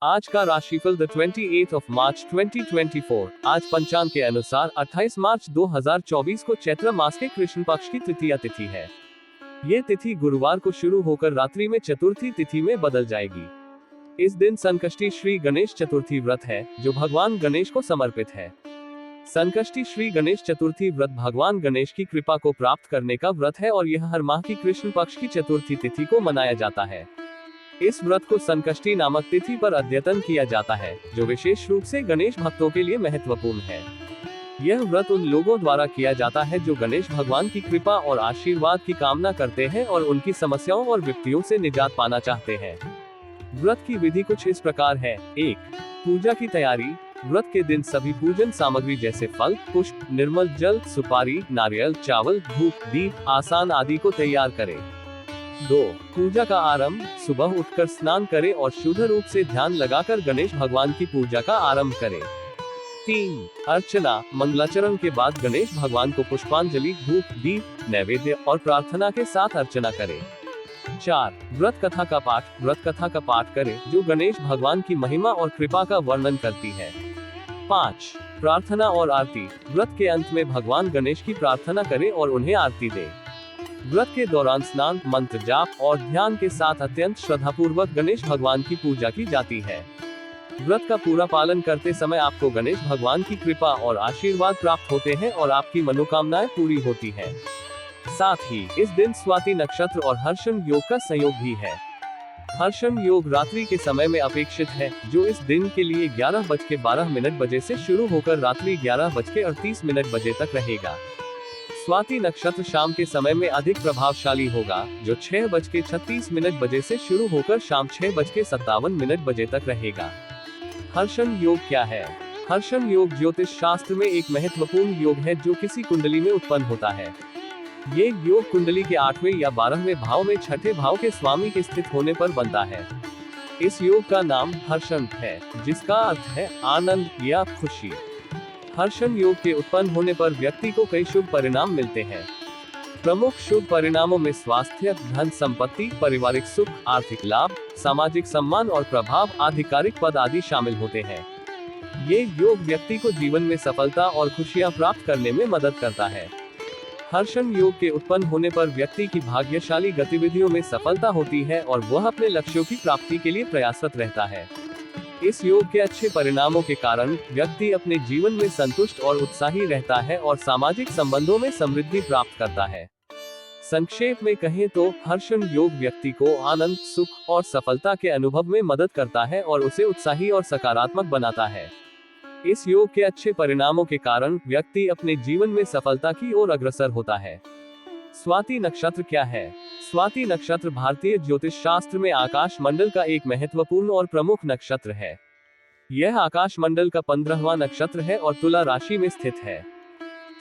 आज का राशिफल द 28 मार्च 2024। आज पंचांग के अनुसार 28 मार्च 2024 को चैत्र मास के कृष्ण पक्ष की तृतीया तिथि है। ये तिथि गुरुवार को शुरू होकर रात्रि में चतुर्थी तिथि में बदल जाएगी। इस दिन संकष्टी श्री गणेश चतुर्थी व्रत है, जो भगवान गणेश को समर्पित है। संकष्टी श्री गणेश चतुर्थी व्रत भगवान गणेश की कृपा को प्राप्त करने का व्रत है और यह हर माह की कृष्ण पक्ष की चतुर्थी तिथि को मनाया जाता है। इस व्रत को संकष्टी नामक तिथि पर अद्यतन किया जाता है, जो विशेष रूप से गणेश भक्तों के लिए महत्वपूर्ण है। यह व्रत उन लोगों द्वारा किया जाता है जो गणेश भगवान की कृपा और आशीर्वाद की कामना करते हैं और उनकी समस्याओं और विपत्तियों से निजात पाना चाहते हैं। व्रत की विधि कुछ इस प्रकार है। 1. पूजा की तैयारी। व्रत के दिन सभी पूजन सामग्री जैसे फल, पुष्प, निर्मल जल, सुपारी, नारियल, चावल, धूप, दीप, आसान आदि को तैयार करें। 2. पूजा का आरंभ। सुबह उठकर स्नान करें और शुद्ध रूप से ध्यान लगाकर गणेश भगवान की पूजा का आरंभ करें। 3. अर्चना। मंगलाचरण के बाद गणेश भगवान को पुष्पांजलि, धूप, दीप, नैवेद्य और प्रार्थना के साथ अर्चना करें। 4. व्रत कथा का पाठ। व्रत कथा का पाठ करें, जो गणेश भगवान की महिमा और कृपा का वर्णन करती है। 5. प्रार्थना और आरती। व्रत के अंत में भगवान गणेश की प्रार्थना करें और उन्हें आरती दें। व्रत के दौरान स्नान, मंत्र जाप और ध्यान के साथ अत्यंत श्रद्धापूर्वक गणेश भगवान की पूजा की जाती है। व्रत का पूरा पालन करते समय आपको गणेश भगवान की कृपा और आशीर्वाद प्राप्त होते हैं और आपकी मनोकामनाएं पूरी होती हैं। साथ ही इस दिन स्वाति नक्षत्र और हर्षण योग का संयोग भी है। हर्षण योग रात्रि के समय में अपेक्षित है, जो इस दिन के लिए 11:12 बजे से शुरू होकर रात्रि 11:38 बजे तक रहेगा। स्वाति नक्षत्र शाम के समय में अधिक प्रभावशाली होगा, जो 6:36 बजे से शुरू होकर शाम 6:57 बजे तक रहेगा। हर्षण योग क्या है? हर्षण योग ज्योतिष शास्त्र में एक महत्वपूर्ण योग है, जो किसी कुंडली में उत्पन्न होता है। ये योग कुंडली के 8वें या 12वें भाव में छठे भाव के स्वामी के स्थित होने पर बनता है। इस योग का नाम हर्षण है, जिसका अर्थ है आनंद या खुशी। हर्षण योग के उत्पन्न होने पर व्यक्ति को कई शुभ परिणाम मिलते हैं। प्रमुख शुभ परिणामों में स्वास्थ्य, धन संपत्ति, पारिवारिक सुख, आर्थिक लाभ, सामाजिक सम्मान और प्रभाव, आधिकारिक पद आदि शामिल होते हैं। ये योग व्यक्ति को जीवन में सफलता और खुशियां प्राप्त करने में मदद करता है। हर्षण योग के उत्पन्न होने पर व्यक्ति की भाग्यशाली गतिविधियों में सफलता होती है और वह अपने लक्ष्यों की प्राप्ति के लिए प्रयासरत रहता है। इस योग के अच्छे परिणामों के कारण व्यक्ति अपने जीवन में संतुष्ट और उत्साही रहता है और सामाजिक संबंधों में समृद्धि प्राप्त करता है। संक्षेप में कहें तो हर्षण योग व्यक्ति को आनंद, सुख और सफलता के अनुभव में मदद करता है और उसे उत्साही और सकारात्मक बनाता है। इस योग के अच्छे परिणामों के कारण व्यक्ति अपने जीवन में सफलता की ओर अग्रसर होता है। स्वाति नक्षत्र क्या है? स्वाति नक्षत्र भारतीय ज्योतिष शास्त्र में आकाश मंडल का एक महत्वपूर्ण और प्रमुख नक्षत्र है। यह आकाश मंडल का 15वां नक्षत्र है और तुला राशि में स्थित है।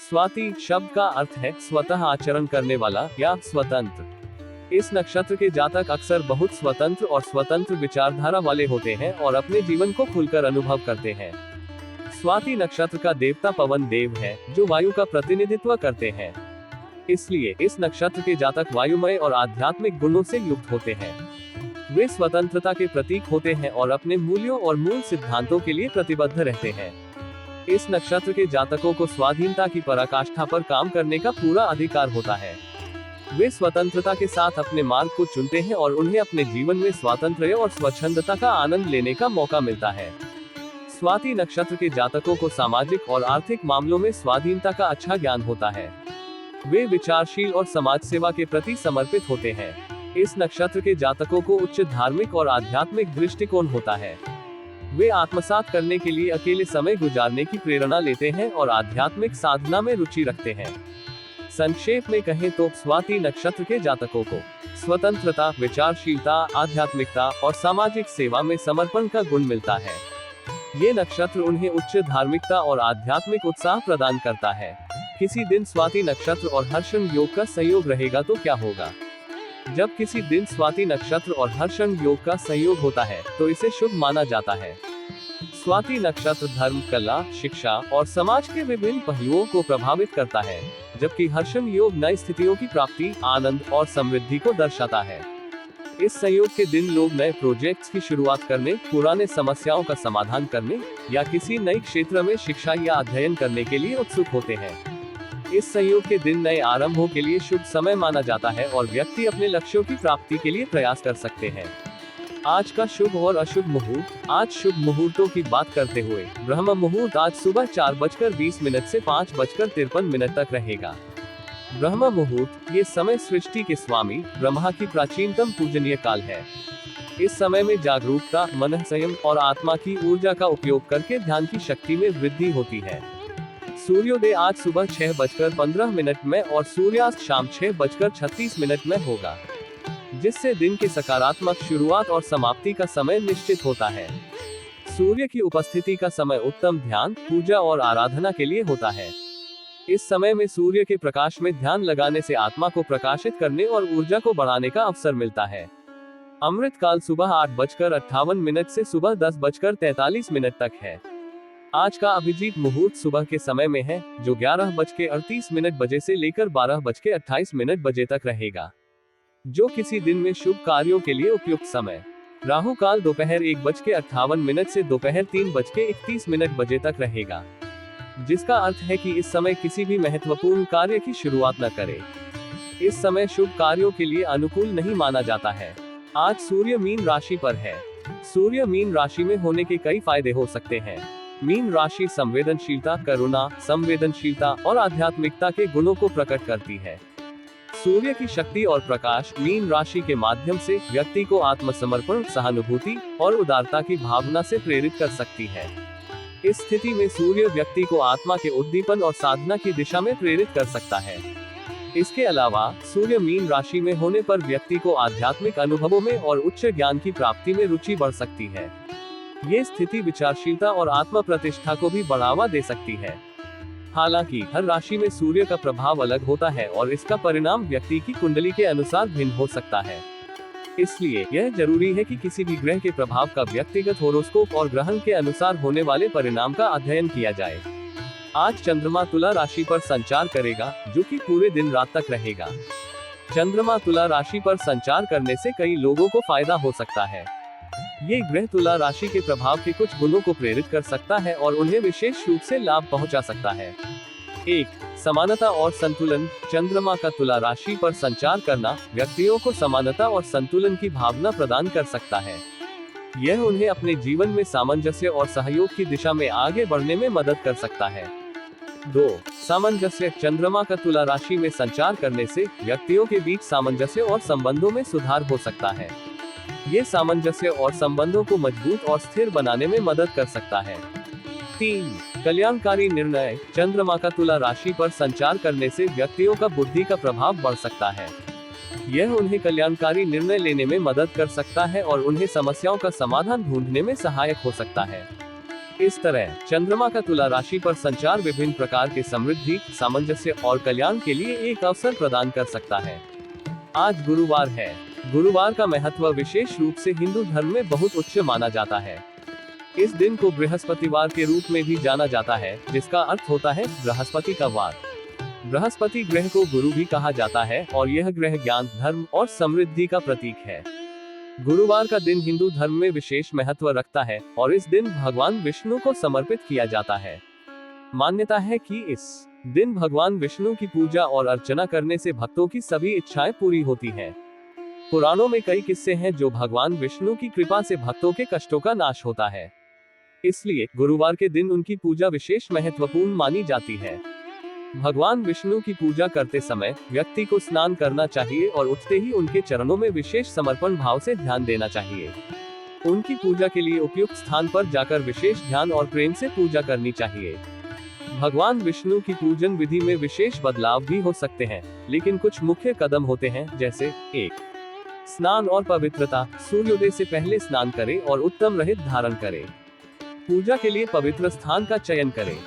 स्वाति शब्द का अर्थ है स्वतः आचरण करने वाला या स्वतंत्र। इस नक्षत्र के जातक अक्सर बहुत स्वतंत्र और स्वतंत्र विचारधारा वाले होते हैं और अपने जीवन को खुलकर अनुभव करते हैं। स्वाति नक्षत्र का देवता पवन देव है, जो वायु का प्रतिनिधित्व करते हैं। इसलिए इस नक्षत्र के जातक वायुमय और आध्यात्मिक गुणों से युक्त होते हैं। वे स्वतंत्रता के प्रतीक होते हैं और अपने मूल्यों और मूल सिद्धांतों के लिए प्रतिबद्ध रहते हैं। इस नक्षत्र के जातकों को स्वाधीनता की पराकाष्ठा पर काम करने का पूरा अधिकार होता है। वे स्वतंत्रता के साथ अपने मार्ग को चुनते हैं और उन्हें अपने जीवन में स्वातंत्र्य और स्वच्छंदता का आनंद लेने का मौका मिलता है। स्वाति नक्षत्र के जातकों को सामाजिक और आर्थिक मामलों में स्वाधीनता का अच्छा ज्ञान होता है। वे विचारशील और समाज सेवा के प्रति समर्पित होते हैं। इस नक्षत्र के जातकों को उच्च धार्मिक और आध्यात्मिक दृष्टिकोण होता है। वे आत्मसात करने के लिए अकेले समय गुजारने की प्रेरणा लेते हैं और आध्यात्मिक साधना में रुचि रखते हैं। संक्षेप में कहें तो स्वाति नक्षत्र के जातकों को स्वतंत्रता, विचारशीलता, आध्यात्मिकता और सामाजिक सेवा में समर्पण का गुण मिलता है। ये नक्षत्र उन्हें उच्च धार्मिकता और आध्यात्मिक उत्साह प्रदान करता है। किसी दिन स्वाति नक्षत्र और हर्षण योग का संयोग रहेगा तो क्या होगा? जब किसी दिन स्वाति नक्षत्र और हर्षण योग का संयोग होता है तो इसे शुभ माना जाता है। स्वाति नक्षत्र धर्म, कला, शिक्षा और समाज के विभिन्न पहलुओं को प्रभावित करता है, जबकि हर्षण योग नई स्थितियों की प्राप्ति, आनंद और समृद्धि को दर्शाता है। इस संयोग के दिन लोग नए प्रोजेक्ट्स की शुरुआत करने, पुराने समस्याओं का समाधान करने या किसी नए क्षेत्र में शिक्षा या अध्ययन करने के लिए उत्सुक होते हैं। इस संयोग के दिन नए आरंभों के लिए शुभ समय माना जाता है और व्यक्ति अपने लक्ष्यों की प्राप्ति के लिए प्रयास कर सकते हैं। आज का शुभ और अशुभ मुहूर्त। आज शुभ मुहूर्तों की बात करते हुए ब्रह्म मुहूर्त आज सुबह 4:20 से 5:53 तक रहेगा। ब्रह्म मुहूर्त ये समय सृष्टि के स्वामी ब्रह्मा की प्राचीनतम पूजनीय काल है। इस समय में जागरूकता, मन, संयम और आत्मा की ऊर्जा का उपयोग करके ध्यान की शक्ति में वृद्धि होती है। सूर्योदय आज सुबह 6:15 में और सूर्यास्त शाम 6:36 में होगा, जिससे दिन की सकारात्मक शुरुआत और समाप्ति का समय निश्चित होता है। सूर्य की उपस्थिति का समय उत्तम ध्यान, पूजा और आराधना के लिए होता है। इस समय में सूर्य के प्रकाश में ध्यान लगाने से आत्मा को प्रकाशित करने और ऊर्जा को बढ़ाने का अवसर मिलता है। अमृत काल सुबह 8:58 से सुबह 10:43 तक है। आज का अभिजीत मुहूर्त सुबह के समय में है, जो 11:38 बजे से लेकर 12:28 बजे तक रहेगा, जो किसी दिन में शुभ कार्यों के लिए उपयुक्त समय। राहु काल दोपहर 1:58 से दोपहर 3:31 बजे तक रहेगा, जिसका अर्थ है कि इस समय किसी भी महत्वपूर्ण कार्य की शुरुआत न करें। इस समय शुभ कार्यों के लिए अनुकूल नहीं माना जाता है। आज सूर्य मीन राशि पर है। सूर्य मीन राशि में होने के कई फायदे हो सकते हैं। मीन राशि संवेदनशीलता, करुणा, संवेदनशीलता और आध्यात्मिकता के गुणों को प्रकट करती है। सूर्य की शक्ति और प्रकाश मीन राशि के माध्यम से व्यक्ति को आत्मसमर्पण, सहानुभूति और उदारता की भावना से प्रेरित कर सकती है। इस स्थिति में सूर्य व्यक्ति को आत्मा के उद्दीपन और साधना की दिशा में प्रेरित कर सकता है। इसके अलावा सूर्य मीन राशि में होने पर व्यक्ति को आध्यात्मिक अनुभवों में और उच्च ज्ञान की प्राप्ति में रुचि बढ़ सकती है। ये स्थिति विचारशीलता और आत्म प्रतिष्ठा को भी बढ़ावा दे सकती है। हालांकि हर राशि में सूर्य का प्रभाव अलग होता है और इसका परिणाम व्यक्ति की कुंडली के अनुसार भिन्न हो सकता है। इसलिए यह जरूरी है कि किसी भी ग्रह के प्रभाव का व्यक्तिगत होरोस्कोप और ग्रहण के अनुसार होने वाले परिणाम का अध्ययन किया जाए। आज चंद्रमा तुला राशि पर संचार करेगा, जो कि पूरे दिन रात तक रहेगा। चंद्रमा तुला राशि पर संचार करने से कई लोगों को फायदा हो सकता है। ये ग्रह तुला राशि के प्रभाव के कुछ गुणों को प्रेरित कर सकता है और उन्हें विशेष रूप से लाभ पहुंचा सकता है। 1. समानता और संतुलन। चंद्रमा का तुला राशि पर संचार करना व्यक्तियों को समानता और संतुलन की भावना प्रदान कर सकता है। यह उन्हें अपने जीवन में सामंजस्य और सहयोग की दिशा में आगे बढ़ने में मदद कर सकता है। 2. सामंजस्य। चंद्रमा का तुला राशि में संचार करने से व्यक्तियों के बीच सामंजस्य और संबंधों में सुधार हो सकता है। ये सामंजस्य और संबंधों को मजबूत और स्थिर बनाने में मदद कर सकता है। 3. कल्याणकारी निर्णय। चंद्रमा का तुला राशि पर संचार करने से व्यक्तियों का बुद्धि का प्रभाव बढ़ सकता है। यह उन्हें कल्याणकारी निर्णय लेने में मदद कर सकता है और उन्हें समस्याओं का समाधान ढूंढने में सहायक हो सकता है। इस तरह चंद्रमा का तुला राशि पर संचार विभिन्न प्रकार के समृद्धि, सामंजस्य और कल्याण के लिए एक अवसर प्रदान कर सकता है। आज गुरुवार है। गुरुवार का महत्व विशेष रूप से हिंदू धर्म में बहुत उच्च माना जाता है। इस दिन को बृहस्पतिवार के रूप में भी जाना जाता है, जिसका अर्थ होता है बृहस्पति का वार। बृहस्पति ग्रह को गुरु भी कहा जाता है और यह ग्रह ज्ञान, धर्म और समृद्धि का प्रतीक है। गुरुवार का दिन हिंदू धर्म में विशेष महत्व रखता है और इस दिन भगवान विष्णु को समर्पित किया जाता है। मान्यता है कि इस दिन भगवान विष्णु की पूजा और अर्चना करने से भक्तों की सभी इच्छाएं पूरी होती हैं। पुराणों में कई किस्से हैं जो भगवान विष्णु की कृपा से भक्तों के कष्टों का नाश होता है। इसलिए गुरुवार के दिन उनकी पूजा विशेष महत्वपूर्ण मानी जाती है। भगवान विष्णु की पूजा करते समय व्यक्ति को स्नान करना चाहिए और उठते ही उनके चरणों में विशेष समर्पण भाव से ध्यान देना चाहिए। उनकी पूजा के लिए उपयुक्त स्थान पर जाकर विशेष ध्यान और प्रेम से पूजा करनी चाहिए। भगवान विष्णु की पूजन विधि में विशेष बदलाव भी हो सकते हैं, लेकिन कुछ मुख्य कदम होते हैं, जैसे 1. स्नान और पवित्रता। सूर्योदय से पहले स्नान करें और उत्तम रहित धारण करें। पूजा के लिए पवित्र स्थान का चयन करें।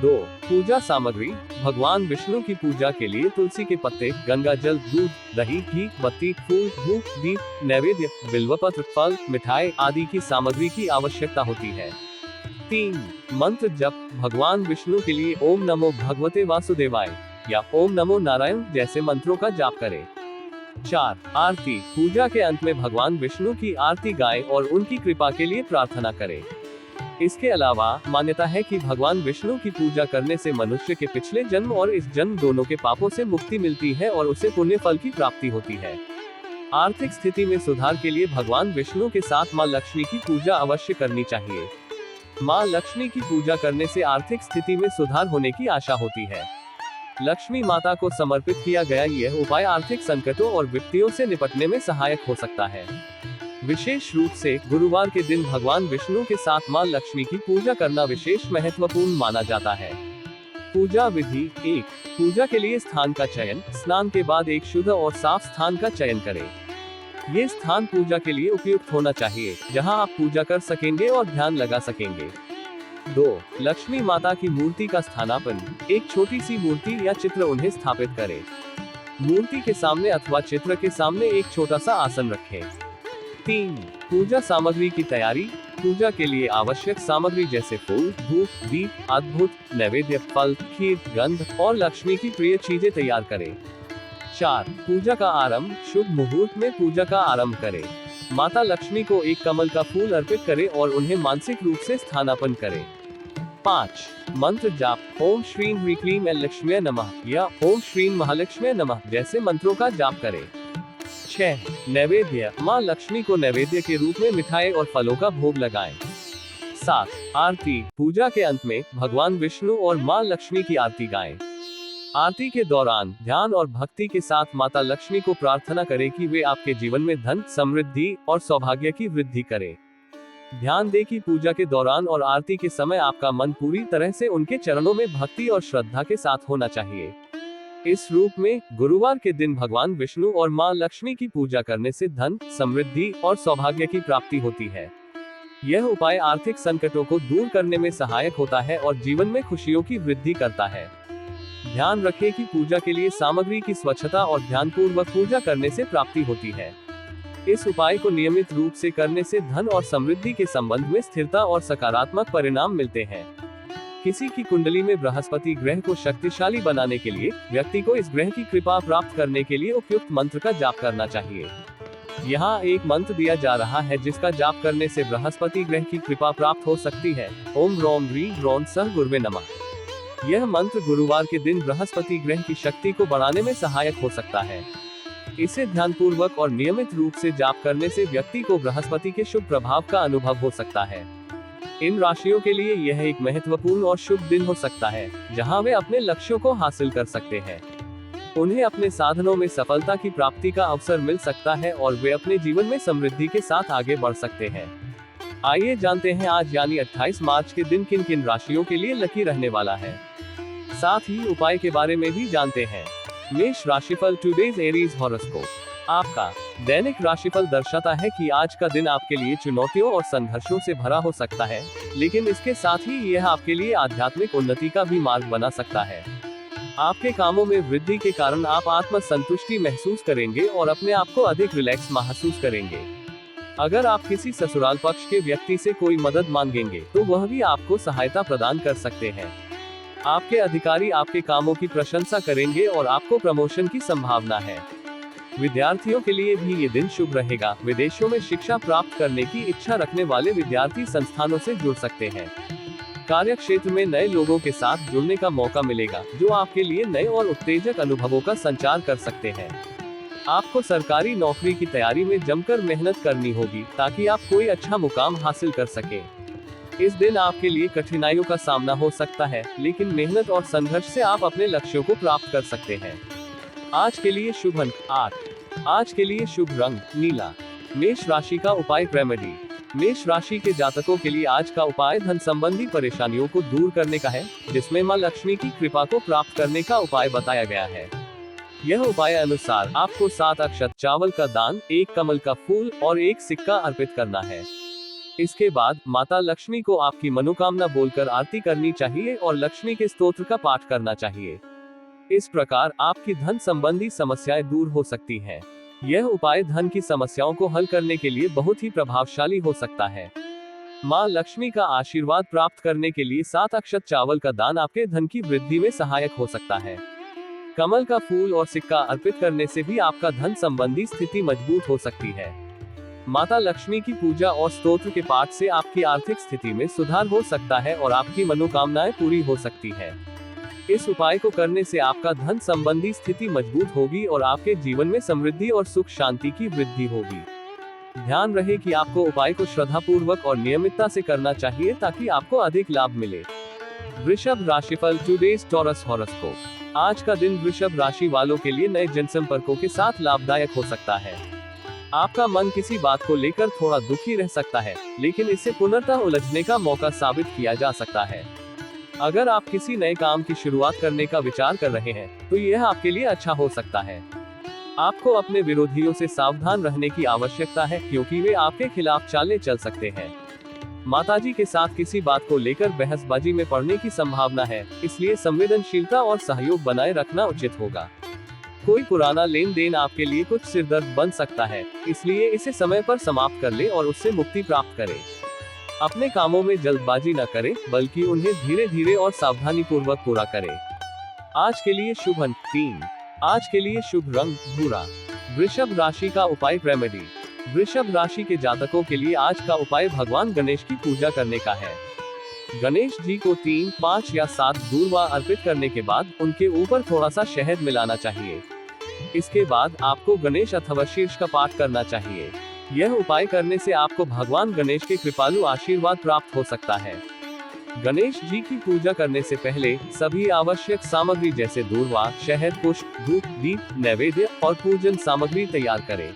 2. पूजा सामग्री। भगवान विष्णु की पूजा के लिए तुलसी के पत्ते, गंगा जल, दूध, दही, घी, बत्ती, फूल, धूप, दीप, नैवेद्य, बिल्वपत्र, फल, मिठाई आदि की सामग्री की आवश्यकता होती है। 3. मंत्र जप। भगवान विष्णु के लिए ओम नमो भगवते वासुदेवाय या ओम नमो नारायण जैसे मंत्रों का जाप करें। 4. आरती। पूजा के अंत में भगवान विष्णु की आरती गाएं और उनकी कृपा के लिए प्रार्थना करें। इसके अलावा मान्यता है कि भगवान विष्णु की पूजा करने से मनुष्य के पिछले जन्म और इस जन्म दोनों के पापों से मुक्ति मिलती है और उसे पुण्य फल की प्राप्ति होती है। आर्थिक स्थिति में सुधार के लिए भगवान विष्णु के साथ मां लक्ष्मी की पूजा अवश्य करनी चाहिए। मां लक्ष्मी की पूजा करने से आर्थिक स्थिति में सुधार होने की आशा होती है। लक्ष्मी माता को समर्पित किया गया यह उपाय आर्थिक संकटों और विपत्तियों से निपटने में सहायक हो सकता है। विशेष रूप से गुरुवार के दिन भगवान विष्णु के साथ मां लक्ष्मी की पूजा करना विशेष महत्वपूर्ण माना जाता है। पूजा विधि। 1. पूजा के लिए स्थान का चयन। स्नान के बाद एक शुद्ध और साफ स्थान का चयन करें। ये स्थान पूजा के लिए उपयुक्त होना चाहिए, जहां आप पूजा कर सकेंगे और ध्यान लगा सकेंगे। 2. लक्ष्मी माता की मूर्ति का स्थानापन्न। एक छोटी सी मूर्ति या चित्र उन्हें स्थापित करें। मूर्ति के सामने अथवा चित्र के सामने एक छोटा सा आसन रखें। 3. पूजा सामग्री की तैयारी। पूजा के लिए आवश्यक सामग्री जैसे फूल, धूप, दीप, अद्भुत नैवेद्य, फल, खीर, गंध और लक्ष्मी की प्रिय चीजें तैयार करें। 4. पूजा का आरंभ। शुभ मुहूर्त में पूजा का आरंभ करें। माता लक्ष्मी को एक कमल का फूल अर्पित करें और उन्हें मानसिक रूप से स्थानापन्न करें। 5. मंत्र जाप। ओम श्रीं ह्रीं क्लीं ऐं लक्ष्म्यै नमः या ओम श्रीं महालक्ष्म्यै नमः जैसे मंत्रों का जाप करें। 6. नैवेद्य। मां लक्ष्मी को नैवेद्य के रूप में मिठाई और फलों का भोग लगाएं। 7. आरती। पूजा के अंत में भगवान विष्णु और मां लक्ष्मी की आरती गाएं। आरती के दौरान ध्यान और भक्ति के साथ माता लक्ष्मी को प्रार्थना करें कि वे आपके जीवन में धन, समृद्धि और सौभाग्य की वृद्धि करें। ध्यान दें कि पूजा के दौरान और आरती के समय आपका मन पूरी तरह से उनके चरणों में भक्ति और श्रद्धा के साथ होना चाहिए। इस रूप में गुरुवार के दिन भगवान विष्णु और मां लक्ष्मी की पूजा करने से धन, समृद्धि और सौभाग्य की प्राप्ति होती है। यह उपाय आर्थिक संकटों को दूर करने में सहायक होता है और जीवन में खुशियों की वृद्धि करता है। ध्यान रखें कि पूजा के लिए सामग्री की स्वच्छता और ध्यानपूर्वक पूजा करने से प्राप्ति होती है। इस उपाय को नियमित रूप से करने से धन और समृद्धि के संबंध में स्थिरता और सकारात्मक परिणाम मिलते हैं। किसी की कुंडली में बृहस्पति ग्रह को शक्तिशाली बनाने के लिए व्यक्ति को इस ग्रह की कृपा प्राप्त करने के लिए उपयुक्त मंत्र का जाप करना चाहिए। यहाँ एक मंत्र दिया जा रहा है जिसका जाप करने से बृहस्पति ग्रह की कृपा प्राप्त हो सकती है। ओम ह्रौं ह्रीं ह्रौं सः गुरुवे नमः। यह मंत्र गुरुवार के दिन बृहस्पति ग्रह की शक्ति को बढ़ाने में सहायक हो सकता है। इसे ध्यानपूर्वक और नियमित रूप से जाप करने से व्यक्ति को बृहस्पति के शुभ प्रभाव का अनुभव हो सकता है। इन राशियों के लिए यह एक महत्वपूर्ण और शुभ दिन हो सकता है, जहां वे अपने लक्ष्यों को हासिल कर सकते हैं। उन्हें अपने साधनों में सफलता की प्राप्ति का अवसर मिल सकता है और वे अपने जीवन में समृद्धि के साथ आगे बढ़ सकते हैं। आइए जानते हैं आज यानी 28 मार्च के दिन किन किन राशियों के लिए लकी रहने वाला है। साथ ही उपाय के बारे में भी जानते हैं। मेष राशिफल। Today's Aries horoscope. आपका दैनिक राशिफल दर्शाता है कि आज का दिन आपके लिए चुनौतियों और संघर्षों से भरा हो सकता है, लेकिन इसके साथ ही यह आपके लिए आध्यात्मिक उन्नति का भी मार्ग बना सकता है। आपके कामों में वृद्धि के कारण आप आत्म संतुष्टि महसूस करेंगे और अपने आप को अधिक रिलैक्स महसूस करेंगे। अगर आप किसी ससुराल पक्ष के व्यक्ति से कोई मदद मांगेंगे तो वह भी आपको सहायता प्रदान कर सकते हैं। आपके अधिकारी आपके कामों की प्रशंसा करेंगे और आपको प्रमोशन की संभावना है। विद्यार्थियों के लिए भी ये दिन शुभ रहेगा। विदेशों में शिक्षा प्राप्त करने की इच्छा रखने वाले विद्यार्थी संस्थानों से जुड़ सकते हैं। कार्य क्षेत्र में नए लोगों के साथ जुड़ने का मौका मिलेगा, जो आपके लिए नए और उत्तेजक अनुभवों का संचार कर सकते हैं। आपको सरकारी नौकरी की तैयारी में जमकर मेहनत करनी होगी ताकि आप कोई अच्छा मुकाम हासिल कर सके। इस दिन आपके लिए कठिनाइयों का सामना हो सकता है, लेकिन मेहनत और संघर्ष से आप अपने लक्ष्यों को प्राप्त कर सकते हैं। आज के लिए शुभ अंक 8। आज के लिए शुभ रंग नीला। मेष राशि का उपाय रेमेडी। मेष राशि के जातकों के लिए आज का उपाय धन संबंधी परेशानियों को दूर करने का है, जिसमें मां लक्ष्मी की कृपा को प्राप्त करने का उपाय बताया गया है। यह उपाय अनुसार आपको 7 अक्षत चावल का दान, 1 कमल का फूल और 1 सिक्का अर्पित करना है। इसके बाद माता लक्ष्मी को आपकी मनोकामना बोलकर आरती करनी चाहिए और लक्ष्मी के स्तोत्र का पाठ करना चाहिए। इस प्रकार आपकी धन संबंधी समस्याएं दूर हो सकती हैं। यह उपाय धन की समस्याओं को हल करने के लिए बहुत ही प्रभावशाली हो सकता है। मां लक्ष्मी का आशीर्वाद प्राप्त करने के लिए 7 अक्षत चावल का दान आपके धन की वृद्धि में सहायक हो सकता है। कमल का फूल और सिक्का अर्पित करने से भी आपका धन संबंधी स्थिति मजबूत हो सकती है। माता लक्ष्मी की पूजा और स्तोत्र के पाठ से आपकी आर्थिक स्थिति में सुधार हो सकता है और आपकी मनोकामनाएं पूरी हो सकती है। इस उपाय को करने से आपका धन संबंधी स्थिति मजबूत होगी और आपके जीवन में समृद्धि और सुख शांति की वृद्धि होगी। ध्यान रहे कि आपको उपाय को श्रद्धापूर्वक और नियमितता से करना चाहिए ताकि आपको अधिक लाभ मिले। वृषभ राशिफल टुडेज टॉरस हॉरोस्कोप। आज का दिन वृषभ राशि वालों के लिए नए जनसंपर्कों के साथ लाभदायक हो सकता है। आपका मन किसी बात को लेकर थोड़ा दुखी रह सकता है, लेकिन इसे पुनर्तः उलझने का मौका साबित किया जा सकता है। अगर आप किसी नए काम की शुरुआत करने का विचार कर रहे हैं, तो यह आपके लिए अच्छा हो सकता है। आपको अपने विरोधियों से सावधान रहने की आवश्यकता है, क्योंकि वे आपके खिलाफ चालें चल सकते हैं। माताजी के साथ किसी बात को लेकर बहसबाजी में पड़ने की संभावना है, इसलिए संवेदनशीलता और सहयोग बनाए रखना उचित होगा। कोई पुराना लेन देन आपके लिए कुछ सिरदर्द बन सकता है, इसलिए इसे समय पर समाप्त कर ले और उससे मुक्ति प्राप्त करें। अपने कामों में जल्दबाजी न करें, बल्कि उन्हें धीरे धीरे और सावधानी पूर्वक पूरा करें। आज के लिए शुभ अंक 3। आज के लिए शुभ रंग भूरा। वृषभ राशि का उपाय रेमेडी। वृषभ राशि के जातकों के लिए आज का उपाय भगवान गणेश की पूजा करने का है। गणेश जी को 3, 5 या 7 दूर्वा अर्पित करने के बाद उनके ऊपर थोड़ा सा शहद मिलाना चाहिए। इसके बाद आपको गणेश अथवा शीर्ष का पाठ करना चाहिए। यह उपाय करने से आपको भगवान गणेश के कृपालु आशीर्वाद प्राप्त हो सकता है। गणेश जी की पूजा करने से पहले सभी आवश्यक सामग्री जैसे दूर्वा, शहद, पुष्प, धूप, दीप, नैवेद्य और पूजन सामग्री तैयार करें।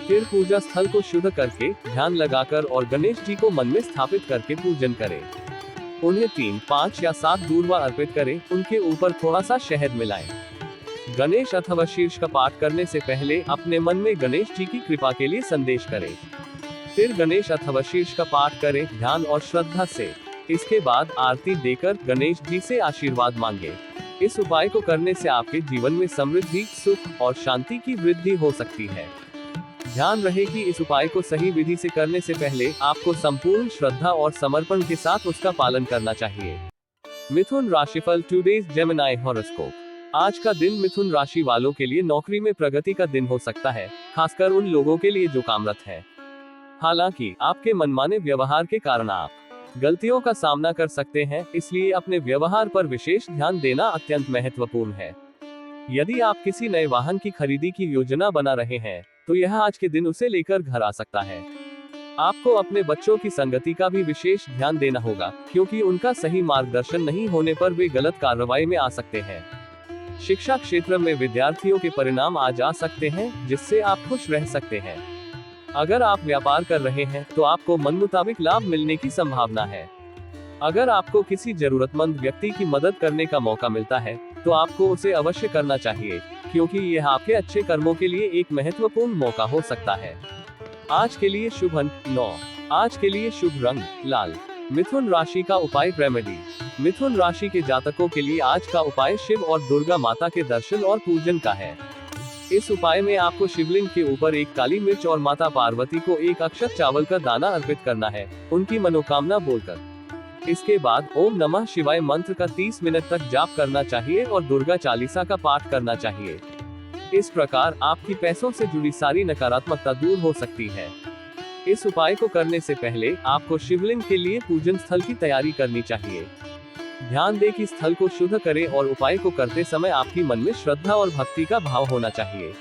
फिर पूजा स्थल को शुद्ध करके, ध्यान लगाकर और गणेश जी को मन में स्थापित करके पूजन करें। उन्हें 3, 5 या 7 दूर्वा अर्पित करें, उनके ऊपर थोड़ा सा शहद मिलाएं। गणेश अथवा शीर्ष का पाठ करने से पहले अपने मन में गणेश जी की कृपा के लिए संदेश करें। फिर गणेश अथवा शीर्ष का पाठ करें, ध्यान और श्रद्धा से। इसके बाद आरती देकर गणेश जी से आशीर्वाद मांगे। इस उपाय को करने से आपके जीवन में समृद्धि, सुख और शांति की वृद्धि हो सकती है। ध्यान रहे कि इस उपाय को सही विधि से करने से पहले आपको संपूर्ण श्रद्धा और समर्पण के साथ उसका पालन करना चाहिए। मिथुन राशिफल टुडेज जेमिनी हॉरोस्कोप। आज का दिन मिथुन राशि वालों के लिए नौकरी में प्रगति का दिन हो सकता है, खासकर उन लोगों के लिए जो कामरत है। हालांकि आपके मनमाने व्यवहार के कारण आप गलतियों का सामना कर सकते हैं, इसलिए अपने व्यवहार पर विशेष ध्यान देना अत्यंत महत्वपूर्ण है। यदि आप किसी नए वाहन की खरीदी की योजना बना रहे हैं, तो यह आज के दिन उसे लेकर घर आ सकता है। आपको अपने बच्चों की संगति का भी विशेष ध्यान देना होगा, क्योंकि उनका सही मार्गदर्शन नहीं होने पर वे गलत कार्रवाई में आ सकते हैं। शिक्षा क्षेत्र में विद्यार्थियों के परिणाम आज आ सकते हैं, जिससे आप खुश रह सकते हैं। अगर आप व्यापार कर रहे हैं, तो आपको मन मुताबिक लाभ मिलने की संभावना है। अगर आपको किसी जरूरतमंद व्यक्ति की मदद करने का मौका मिलता है, तो आपको उसे अवश्य करना चाहिए, क्योंकि यह आपके अच्छे कर्मों के लिए एक महत्वपूर्ण मौका हो सकता है। आज के लिए शुभ अंक 9। आज के लिए शुभ रंग लाल। मिथुन राशि का उपाय रेमेडी। मिथुन राशि के जातकों के लिए आज का उपाय शिव और दुर्गा माता के दर्शन और पूजन का है। इस उपाय में आपको शिवलिंग के ऊपर एक काली मिर्च और माता पार्वती को एक अक्षत चावल का दाना अर्पित करना है, उनकी मनोकामना बोलकर। इसके बाद ओम नमः शिवाय मंत्र का 30 मिनट तक जाप करना चाहिए और दुर्गा चालीसा का पाठ करना चाहिए। इस प्रकार आपकी पैसों से जुड़ी सारी नकारात्मकता दूर हो सकती है। इस उपाय को करने से पहले आपको शिवलिंग के लिए पूजन स्थल की तैयारी करनी चाहिए। ध्यान दें कि स्थल को शुद्ध करें और उपाय को करते समय आपकी मन में श्रद्धा और भक्ति का भाव होना चाहिए।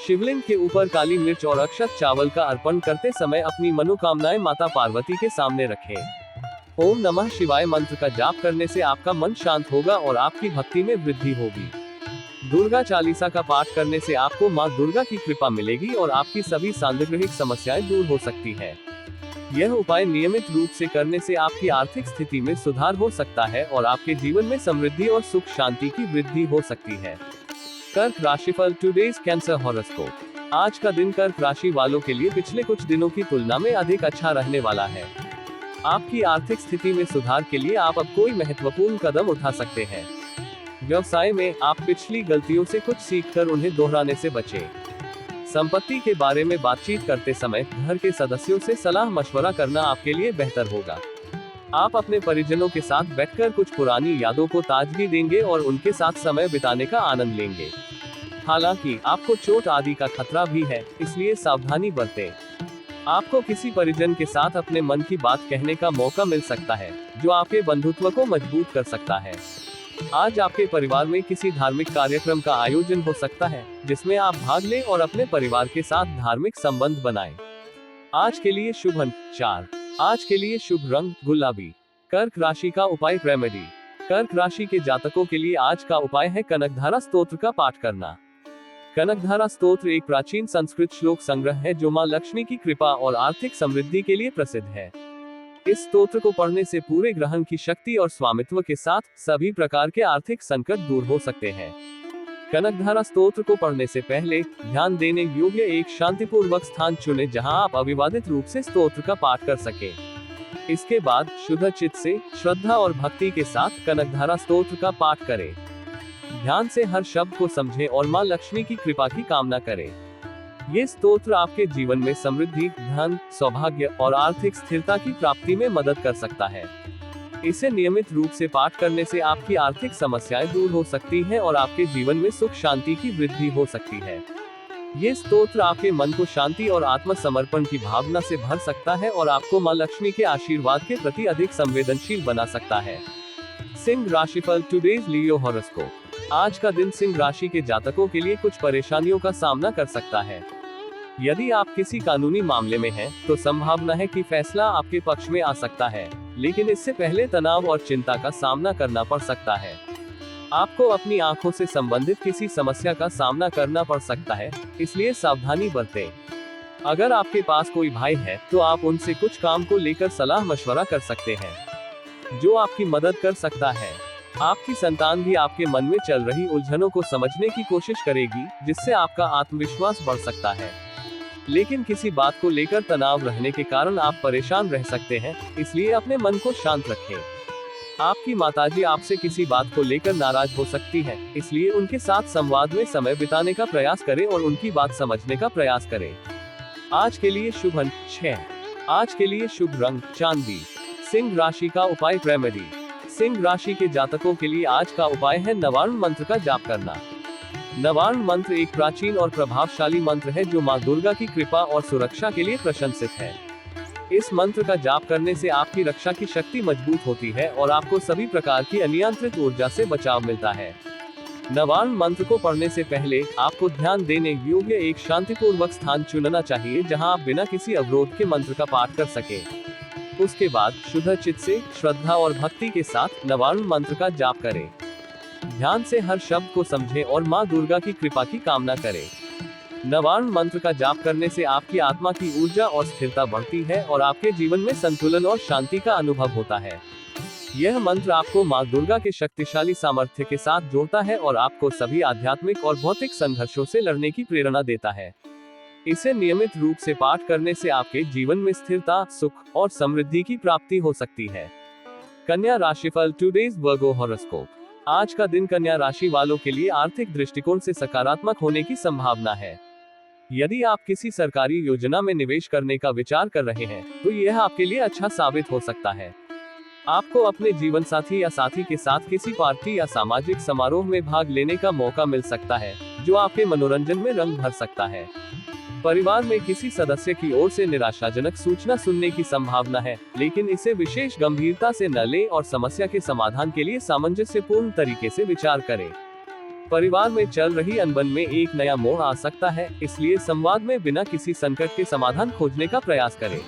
शिवलिंग के ऊपर काली मिर्च और अक्षत चावल का अर्पण करते समय अपनी मनोकामनाएं माता पार्वती के सामने रखें। ओम नमः शिवाय मंत्र का जाप करने से आपका मन शांत होगा और आपकी भक्ति में वृद्धि होगी। दुर्गा चालीसा का पाठ करने से आपको माँ दुर्गा की कृपा मिलेगी और आपकी सभी सांदर्भिक समस्याएं दूर हो सकती है। यह उपाय नियमित रूप से करने से आपकी आर्थिक स्थिति में सुधार हो सकता है और आपके जीवन में समृद्धि और सुख शांति की वृद्धि हो सकती है। कर्क राशिफल टुडेज कैंसर हॉरोस्कोप। आज का दिन कर्क राशि वालों के लिए पिछले कुछ दिनों की तुलना में अधिक अच्छा रहने वाला है। आपकी आर्थिक स्थिति में सुधार के लिए आप अब कोई महत्वपूर्ण कदम उठा सकते हैं। व्यवसाय में आप पिछली गलतियों से कुछ सीखकर उन्हें दोहराने से बचें। संपत्ति के बारे में बातचीत करते समय घर के सदस्यों से सलाह मशवरा करना आपके लिए बेहतर होगा। आप अपने परिजनों के साथ बैठकर कुछ पुरानी यादों को ताजगी देंगे और उनके साथ समय बिताने का आनंद लेंगे। हालांकि आपको चोट आदि का खतरा भी है, इसलिए सावधानी बरतें। आपको किसी परिजन के साथ अपने मन की बात कहने का मौका मिल सकता है, जो आपके बंधुत्व को मजबूत कर सकता है। आज आपके परिवार में किसी धार्मिक कार्यक्रम का आयोजन हो सकता है, जिसमें आप भाग लें और अपने परिवार के साथ धार्मिक संबंध बनाएं। आज के लिए शुभ अंक 4। आज के लिए शुभ रंग गुलाबी। कर्क राशि का उपाय रेमेडी। कर्क राशि के जातकों के लिए आज का उपाय है कनकधारा स्तोत्र का पाठ करना। कनकधारा स्तोत्र एक प्राचीन संस्कृत श्लोक संग्रह है जो मां लक्ष्मी की कृपा और आर्थिक समृद्धि के लिए प्रसिद्ध है। इस स्तोत्र को पढ़ने से पूरे ग्रहण की शक्ति और स्वामित्व के साथ सभी प्रकार के आर्थिक संकट दूर हो सकते हैं। कनकधारा स्तोत्र को पढ़ने से पहले ध्यान देने योग्य एक शांतिपूर्वक स्थान चुनें जहां आप अविवादित रूप से स्तोत्र का पाठ कर सकें। इसके बाद शुद्ध चित्त से श्रद्धा और भक्ति के साथ कनकधारा स्तोत्र का पाठ करें। ध्यान से हर शब्द को समझें और मां लक्ष्मी की कृपा की कामना करें। ये स्तोत्र आपके जीवन में समृद्धि, धन, सौभाग्य और आर्थिक स्थिरता की प्राप्ति में मदद कर सकता है। इसे नियमित रूप से पाठ करने से आपकी आर्थिक समस्याएं दूर हो सकती हैं और आपके जीवन में सुख शांति की वृद्धि हो सकती है। ये स्तोत्र आपके मन को शांति और आत्मसमर्पण की भावना से भर सकता है और आपको मां लक्ष्मी के आशीर्वाद के प्रति अधिक संवेदनशील बना सकता है। सिंह राशिफल टुडेज लियो हॉरोस्कोप। आज का दिन सिंह राशि के जातकों के लिए कुछ परेशानियों का सामना कर सकता है। यदि आप किसी कानूनी मामले में हैं, तो संभावना है कि फैसला आपके पक्ष में आ सकता है, लेकिन इससे पहले तनाव और चिंता का सामना करना पड़ सकता है। आपको अपनी आंखों से संबंधित किसी समस्या का सामना करना पड़ सकता है, इसलिए सावधानी बरतें। अगर आपके पास कोई भाई है, तो आप उनसे कुछ काम को लेकर सलाह मशवरा कर सकते हैं, जो आपकी मदद कर सकता है। आपकी संतान भी आपके मन में चल रही उलझनों को समझने की कोशिश करेगी, जिससे आपका आत्मविश्वास बढ़ सकता है। लेकिन किसी बात को लेकर तनाव रहने के कारण आप परेशान रह सकते हैं, इसलिए अपने मन को शांत रखें। आपकी माताजी आपसे किसी बात को लेकर नाराज हो सकती हैं, इसलिए उनके साथ संवाद में समय बिताने का प्रयास करें और उनकी बात समझने का प्रयास करें। आज के लिए शुभ अंक 6। आज के लिए शुभ रंग चांदी। सिंह राशि का उपाय रेमेडी। सिंह राशि के जातकों के लिए आज का उपाय है नवार्ण मंत्र का जाप करना। नवार्ण मंत्र एक प्राचीन और प्रभावशाली मंत्र है जो मां दुर्गा की कृपा और सुरक्षा के लिए प्रशंसित है। इस मंत्र का जाप करने से आपकी रक्षा की शक्ति मजबूत होती है और आपको सभी प्रकार की अनियंत्रित ऊर्जा से बचाव मिलता है। नवार्ण मंत्र को पढ़ने से पहले आपको ध्यान देने योग्य एक शांतिपूर्वक स्थान चुनना चाहिए जहां आप बिना किसी अवरोध के मंत्र का पाठ कर सके। उसके बाद शुद्ध चित्त से श्रद्धा और भक्ति के साथ नवार्ण मंत्र का जाप करें। ध्यान से हर शब्द को समझें और मां दुर्गा की कृपा की कामना करें। नवार्ण मंत्र का जाप करने से आपकी आत्मा की ऊर्जा और स्थिरता बढ़ती है और आपके जीवन में संतुलन और शांति का अनुभव होता है। यह मंत्र आपको मां दुर्गा के शक्तिशाली सामर्थ्य के साथ जोड़ता है और आपको सभी आध्यात्मिक और भौतिक संघर्षों से लड़ने की प्रेरणा देता है। इसे नियमित रूप से पाठ करने से आपके जीवन में स्थिरता, सुख और समृद्धि की प्राप्ति हो सकती है। कन्या राशिफल टुडेज वर्गो हॉरोस्कोप। आज का दिन कन्या राशि वालों के लिए आर्थिक दृष्टिकोण से सकारात्मक होने की संभावना है। यदि आप किसी सरकारी योजना में निवेश करने का विचार कर रहे हैं, तो यह आपके लिए अच्छा साबित हो सकता है। आपको अपने जीवन साथी या साथी के साथ किसी पार्टी या सामाजिक समारोह में भाग लेने का मौका मिल सकता है, जो आपके मनोरंजन में रंग भर सकता है। परिवार में किसी सदस्य की ओर से निराशाजनक सूचना सुनने की संभावना है, लेकिन इसे विशेष गंभीरता से न लें और समस्या के समाधान के लिए सामंजस्यपूर्ण तरीके से विचार करें। परिवार में चल रही अनबन में एक नया मोड़ आ सकता है, इसलिए संवाद में बिना किसी संकट के समाधान खोजने का प्रयास करें।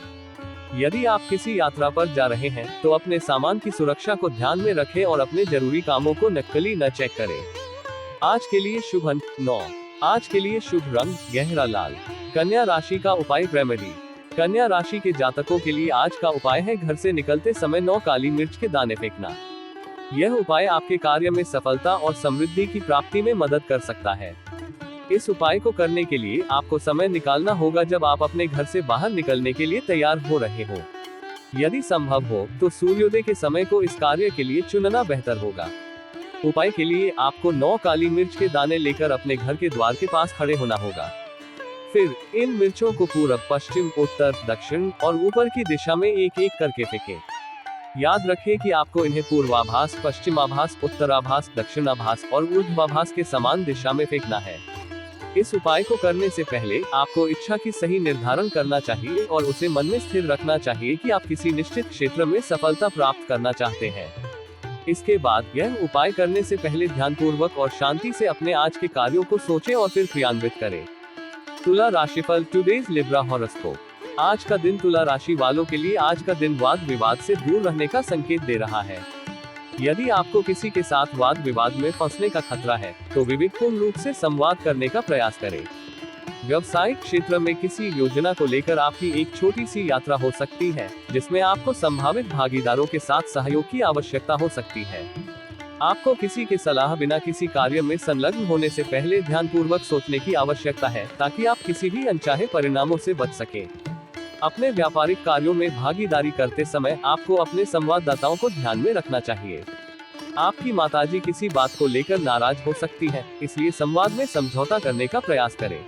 यदि आप किसी यात्रा पर जा रहे हैं, तो अपने सामान की सुरक्षा को ध्यान में रखें और अपने जरूरी कामों को नकली न चेक करें। आज के लिए शुभ अंक 9। आज के लिए शुभ रंग गहरा लाल। कन्या राशि का उपाय रेमेडी। कन्या राशि के जातकों के लिए आज का उपाय है घर से निकलते समय 9 काली मिर्च के दाने फेंकना। यह उपाय आपके कार्य में सफलता और समृद्धि की प्राप्ति में मदद कर सकता है। इस उपाय को करने के लिए आपको समय निकालना होगा जब आप अपने घर से बाहर निकलने के लिए तैयार हो रहे हो। यदि संभव हो तो सूर्योदय के समय को इस कार्य के लिए चुनना बेहतर होगा। उपाय के लिए आपको 9 काली मिर्च के दाने लेकर अपने घर के द्वार के पास खड़े होना होगा। फिर इन मिर्चों को पूरब, पश्चिम, उत्तर, दक्षिण और ऊपर की दिशा में एक एक करके फेंकें। याद रखें कि आपको इन्हें पूर्वाभास, पश्चिमाभास, उत्तराभास, दक्षिणाभास और ऊर्ध्वाभास के समान दिशा में फेंकना है। इस उपाय को करने से पहले आपको इच्छा की सही निर्धारण करना चाहिए और उसे मन में स्थिर रखना चाहिए कि आप किसी निश्चित क्षेत्र में सफलता प्राप्त करना चाहते हैं। इसके बाद यह उपाय करने से पहले ध्यानपूर्वक और शांति से अपने आज के कार्यों को सोचें और फिर क्रियान्वित करें। तुला राशिफल, टुडेज लिब्रा हॉरोस्कोप। आज का दिन तुला राशि वालों के लिए आज का दिन वाद विवाद से दूर रहने का संकेत दे रहा है। यदि आपको किसी के साथ वाद विवाद में फंसने का खतरा है, तो विवेकपूर्ण रूप से संवाद करने का प्रयास करें। व्यावसायिक क्षेत्र में किसी योजना को लेकर आपकी एक छोटी सी यात्रा हो सकती है, जिसमें आपको संभावित भागीदारों के साथ सहयोग की आवश्यकता हो सकती है। आपको किसी की सलाह बिना किसी कार्य में संलग्न होने से पहले ध्यानपूर्वक सोचने की आवश्यकता है, ताकि आप किसी भी अनचाहे परिणामों से बच सकें। अपने व्यापारिक कार्यों में भागीदारी करते समय आपको अपने संवाददाताओं को ध्यान में रखना चाहिए। आपकी माताजी किसी बात को लेकर नाराज हो सकती है, इसलिए संवाद में समझौता करने का प्रयास करें।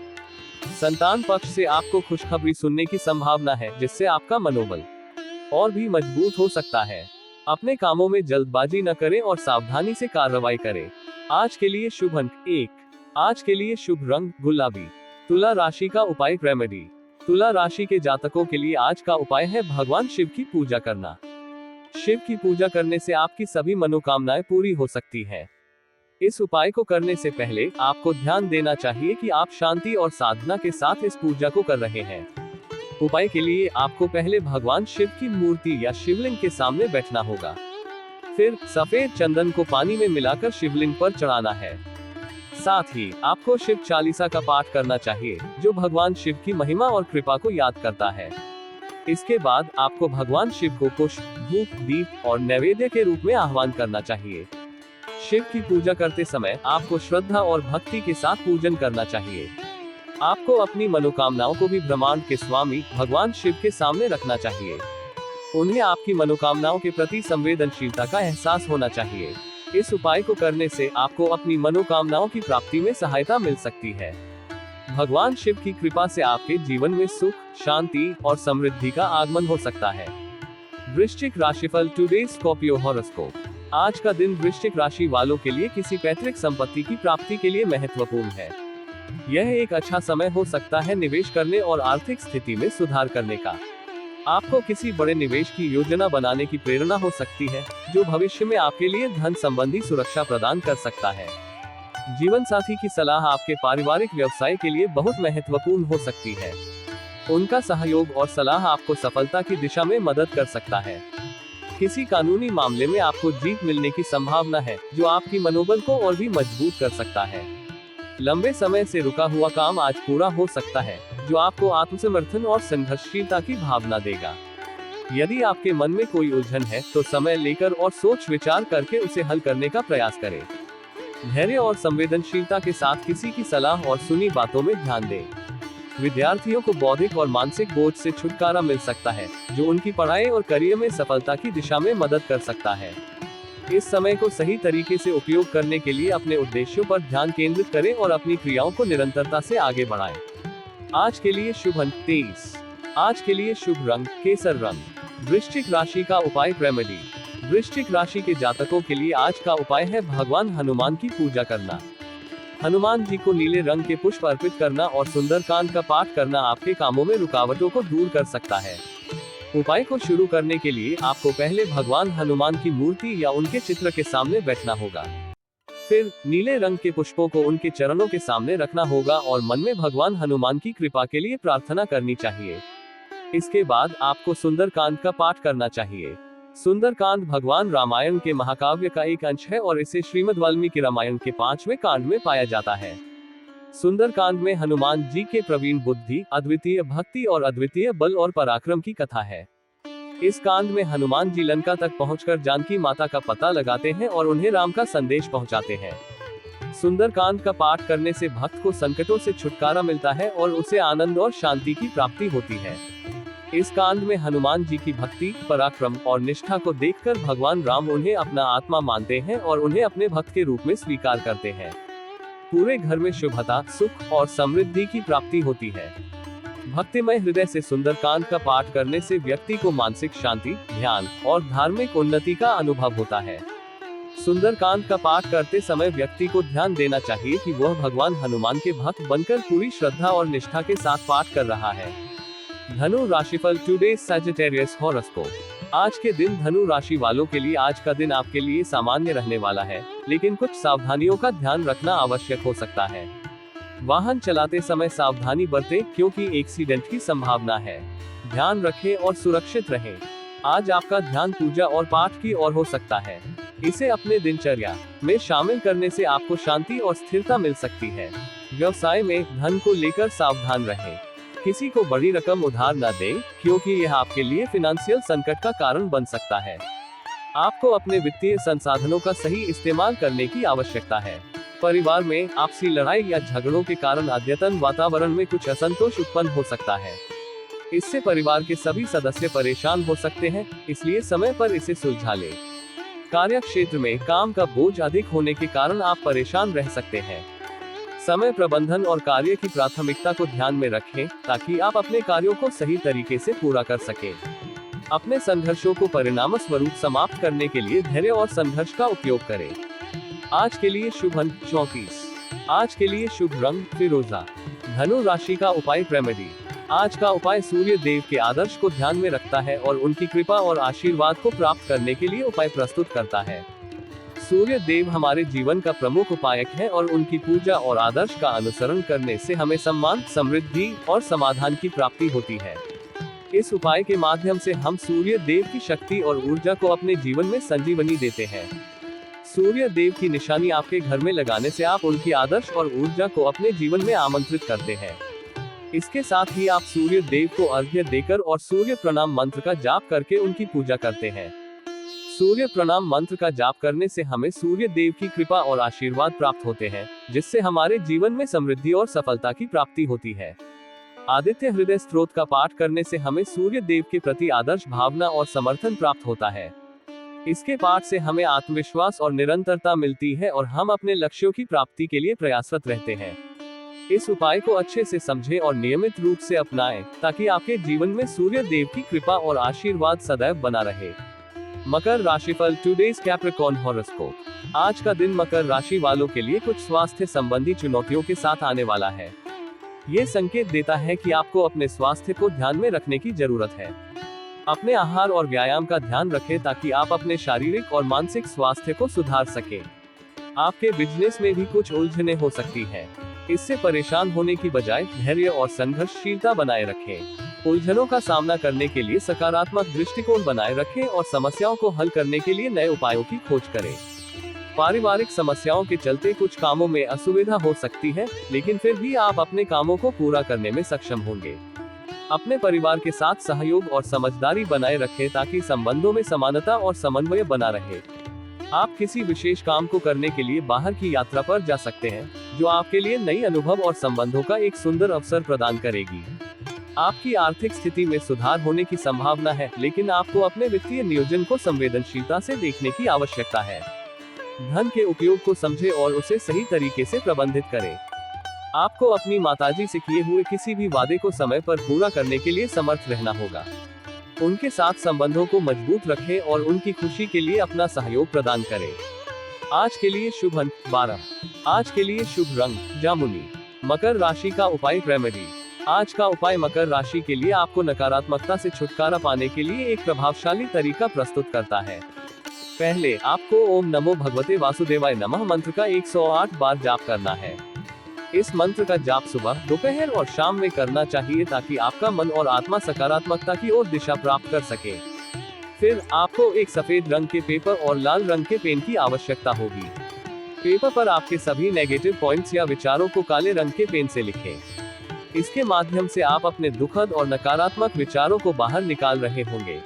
संतान पक्ष से आपको खुशखबरी सुनने की संभावना है, जिससे आपका मनोबल और भी मजबूत हो सकता है। अपने कामों में जल्दबाजी न करें और सावधानी से कार्रवाई करें। आज के लिए शुभ अंक 1। आज के लिए शुभ रंग गुलाबी। तुला राशि का उपाय रेमेडी। तुला राशि के जातकों के लिए आज का उपाय है भगवान शिव की पूजा करना। शिव की पूजा करने से आपकी सभी मनोकामनाएं पूरी हो सकती हैं। इस उपाय को करने से पहले आपको ध्यान देना चाहिए कि आप शांति और साधना के साथ इस पूजा को कर रहे हैं। उपाय के लिए आपको पहले भगवान शिव की मूर्ति या शिवलिंग के सामने बैठना होगा। फिर सफेद चंदन को पानी में मिलाकर शिवलिंग पर चढ़ाना है। साथ ही आपको शिव चालीसा का पाठ करना चाहिए, जो भगवान शिव की महिमा और कृपा को याद करता है। इसके बाद आपको भगवान शिव को पुष्प, धूप, दीप और नैवेद्य के रूप में आह्वान करना चाहिए। शिव की पूजा करते समय आपको श्रद्धा और भक्ति के साथ पूजन करना चाहिए। आपको अपनी मनोकामनाओं को भी ब्रह्मांड के स्वामी भगवान शिव के सामने रखना चाहिए। उन्हें आपकी मनोकामनाओं के प्रति संवेदनशीलता का एहसास होना चाहिए। इस उपाय को करने से आपको अपनी मनोकामनाओं की प्राप्ति में सहायता मिल सकती है। भगवान शिव की कृपा से आपके जीवन में सुख, शांति और समृद्धि का आगमन हो सकता है। वृश्चिक राशिफल, टुडेज स्कॉर्पियो हॉरोस्कोप। आज का दिन वृश्चिक राशि वालों के लिए किसी पैतृक संपत्ति की प्राप्ति के लिए महत्वपूर्ण है। यह एक अच्छा समय हो सकता है निवेश करने और आर्थिक स्थिति में सुधार करने का। आपको किसी बड़े निवेश की योजना बनाने की प्रेरणा हो सकती है, जो भविष्य में आपके लिए धन संबंधी सुरक्षा प्रदान कर सकता है। जीवन साथी की सलाह आपके पारिवारिक व्यवसाय के लिए बहुत महत्वपूर्ण हो सकती है। उनका सहयोग और सलाह आपको सफलता की दिशा में मदद कर सकता है। किसी कानूनी मामले में आपको जीत मिलने की संभावना है, जो आपकी मनोबल को और भी मजबूत कर सकता है। लंबे समय से रुका हुआ काम आज पूरा हो सकता है, जो आपको आत्मसमर्थन और संघर्षशीलता की भावना देगा। यदि आपके मन में कोई उलझन है, तो समय लेकर और सोच विचार करके उसे हल करने का प्रयास करें। धैर्य और संवेदनशीलता के साथ किसी की सलाह और सुनी बातों में ध्यान दें। विद्यार्थियों को बौद्धिक और मानसिक बोझ से छुटकारा मिल सकता है, जो उनकी पढ़ाई और करियर में सफलता की दिशा में मदद कर सकता है। इस समय को सही तरीके से उपयोग करने के लिए अपने उद्देश्यों पर ध्यान केंद्रित करें और अपनी क्रियाओं को निरंतरता से आगे बढ़ाएं। आज के लिए शुभ अंक 23। आज के लिए शुभ रंग केसर रंग। वृश्चिक राशि का उपाय रेमेडी। वृश्चिक राशि के जातकों के लिए आज का उपाय है भगवान हनुमान की पूजा करना। हनुमान जी को नीले रंग के पुष्प अर्पित करना और सुंदरकांड का पाठ करना आपके कामों में रुकावटों को दूर कर सकता है। उपाय को शुरू करने के लिए आपको पहले भगवान हनुमान की मूर्ति या उनके चित्र के सामने बैठना होगा। फिर नीले रंग के पुष्पों को उनके चरणों के सामने रखना होगा और मन में भगवान हनुमान की कृपा के लिए प्रार्थना करनी चाहिए। इसके बाद आपको सुंदरकांड का पाठ करना चाहिए। सुंदरकांड भगवान रामायण के महाकाव्य का एक अंश है और इसे श्रीमद् वाल्मीकि रामायण के 5वें कांड में पाया जाता है। सुंदरकांड में हनुमान जी के प्रवीण बुद्धि, अद्वितीय भक्ति और अद्वितीय बल और पराक्रम की कथा है। इस कांड में हनुमान जी लंका तक पहुंचकर जानकी माता का पता लगाते हैं और उन्हें राम का संदेश पहुंचाते हैं। सुंदरकांड का पाठ करने से भक्त को संकटों से छुटकारा मिलता है और उसे आनंद और शांति की प्राप्ति होती है। इस कांड में हनुमान जी की भक्ति, पराक्रम और निष्ठा को देखकर भगवान राम उन्हें अपना आत्मा मानते हैं और उन्हें अपने भक्त के रूप में स्वीकार करते हैं। पूरे घर में शुभता, सुख और समृद्धि की प्राप्ति होती है। भक्तिमय हृदय से सुंदरकांड का पाठ करने से व्यक्ति को मानसिक शांति, ध्यान और धार्मिक उन्नति का अनुभव होता है। सुंदरकांड का पाठ करते समय व्यक्ति को ध्यान देना चाहिए कि वह भगवान हनुमान के भक्त बनकर पूरी श्रद्धा और निष्ठा के साथ पाठ कर रहा है। धनु राशिफल टुडे सजिटेरियस हॉरोस्कोप। आज के दिन धनु राशि वालों के लिए आज का दिन आपके लिए सामान्य रहने वाला है, लेकिन कुछ सावधानियों का ध्यान रखना आवश्यक हो सकता है। वाहन चलाते समय सावधानी बरतें क्योंकि एक्सीडेंट की संभावना है। ध्यान रखें और सुरक्षित रहें। आज आपका ध्यान पूजा और पाठ की ओर हो सकता है। इसे अपने दिनचर्या में शामिल करने से आपको शांति और स्थिरता मिल सकती है। व्यवसाय में धन को लेकर सावधान रहें। किसी को बड़ी रकम उधार न दें क्योंकि यह आपके लिए फाइनेंशियल संकट का कारण बन सकता है। आपको अपने वित्तीय संसाधनों का सही इस्तेमाल करने की आवश्यकता है। परिवार में आपसी लड़ाई या झगड़ों के कारण अद्यतन वातावरण में कुछ असंतोष उत्पन्न हो सकता है। इससे परिवार के सभी सदस्य परेशान हो सकते हैं, इसलिए समय पर इसे सुलझा लें। कार्य क्षेत्र में काम का बोझ अधिक होने के कारण आप परेशान रह सकते हैं। समय प्रबंधन और कार्य की प्राथमिकता को ध्यान में रखें ताकि आप अपने कार्यों को सही तरीके से पूरा कर सकें। अपने संघर्षों को परिणाम स्वरूप समाप्त करने के लिए धैर्य और संघर्ष का उपयोग करें। आज के लिए शुभ अंक 34। आज के लिए शुभ रंग फिरोजा। धनु राशि का उपाय रेमेडी। आज का उपाय सूर्य देव के आदर्श को ध्यान में रखता है और उनकी कृपा और आशीर्वाद को प्राप्त करने के लिए उपाय प्रस्तुत करता है। सूर्य देव हमारे जीवन का प्रमुख उपायक है और उनकी पूजा और आदर्श का अनुसरण करने से हमें सम्मान, समृद्धि और समाधान की प्राप्ति होती है। इस उपाय के माध्यम से हम सूर्य देव की शक्ति और ऊर्जा को अपने जीवन में संजीवनी देते हैं। सूर्य देव की निशानी आपके घर में लगाने से आप उनकी आदर्श और ऊर्जा को अपने जीवन में आमंत्रित करते हैं। इसके साथ ही आप सूर्य देव को अर्घ्य देकर और सूर्य प्रणाम मंत्र का जाप करके उनकी पूजा करते हैं। सूर्य प्रणाम मंत्र का जाप करने से हमें सूर्य देव की कृपा और आशीर्वाद प्राप्त होते हैं, जिससे हमारे जीवन में समृद्धि और सफलता की प्राप्ति होती है। आदित्य हृदय स्त्रोत का पाठ करने से हमें सूर्य देव के प्रति आदर्श भावना और समर्थन प्राप्त होता है। इसके पाठ से हमें आत्मविश्वास और निरंतरता मिलती है और हम अपने लक्ष्यों की प्राप्ति के लिए प्रयासरत रहते हैं। इस उपाय को अच्छे से समझें और नियमित रूप से अपनाएं ताकि आपके जीवन में सूर्य देव की कृपा और आशीर्वाद सदैव बना रहे। मकर राशिफल टुडेज कैप्रिकॉर्न हॉरोस्कोप। आज का दिन मकर राशि वालों के लिए कुछ स्वास्थ्य संबंधी चुनौतियों के साथ आने वाला है। ये संकेत देता है कि आपको अपने स्वास्थ्य को ध्यान में रखने की जरूरत है। अपने आहार और व्यायाम का ध्यान रखें ताकि आप अपने शारीरिक और मानसिक स्वास्थ्य को सुधार सकें। आपके बिजनेस में भी कुछ उलझनें हो सकती हैं। इससे परेशान होने की बजाय धैर्य और संघर्षशीलता बनाए रखें। उलझनों का सामना करने के लिए सकारात्मक दृष्टिकोण बनाए रखें और समस्याओं को हल करने के लिए नए उपायों की खोज करें। पारिवारिक समस्याओं के चलते कुछ कामों में असुविधा हो सकती है, लेकिन फिर भी आप अपने कामों को पूरा करने में सक्षम होंगे। अपने परिवार के साथ सहयोग और समझदारी बनाए रखें ताकि संबंधों में समानता और समन्वय बना रहे। आप किसी विशेष काम को करने के लिए बाहर की यात्रा पर जा सकते हैं, जो आपके लिए नई अनुभव और संबंधों का एक सुंदर अवसर प्रदान करेगी। आपकी आर्थिक स्थिति में सुधार होने की संभावना है, लेकिन आपको अपने वित्तीय नियोजन को संवेदनशीलता से देखने की आवश्यकता है। धन के उपयोग को समझें और उसे सही तरीके से प्रबंधित करें। आपको अपनी माताजी से किए हुए किसी भी वादे को समय पर पूरा करने के लिए समर्थ रहना होगा। उनके साथ संबंधों को मजबूत रखें और उनकी खुशी के लिए अपना सहयोग प्रदान करें। आज के लिए शुभ अंक 12। आज के लिए शुभ रंग जामुनी। मकर राशि का उपाय रेमेडी। आज का उपाय मकर राशि के लिए आपको नकारात्मकता से छुटकारा पाने के लिए एक प्रभावशाली तरीका प्रस्तुत करता है। पहले आपको ओम नमो भगवते वासुदेवाय नमः मंत्र का 108 बार जाप करना है। इस मंत्र का जाप सुबह, दोपहर और शाम में करना चाहिए ताकि आपका मन और आत्मा सकारात्मकता की ओर दिशा प्राप्त कर सके। फिर आपको एक सफेद रंग के पेपर और लाल रंग के पेन की आवश्यकता होगी। पेपर पर आपके सभी नेगेटिव पॉइंट्स या विचारों को काले रंग के पेन से लिखें। इसके माध्यम से आप अपने दुखद और नकारात्मक विचारों को बाहर निकाल रहे होंगे।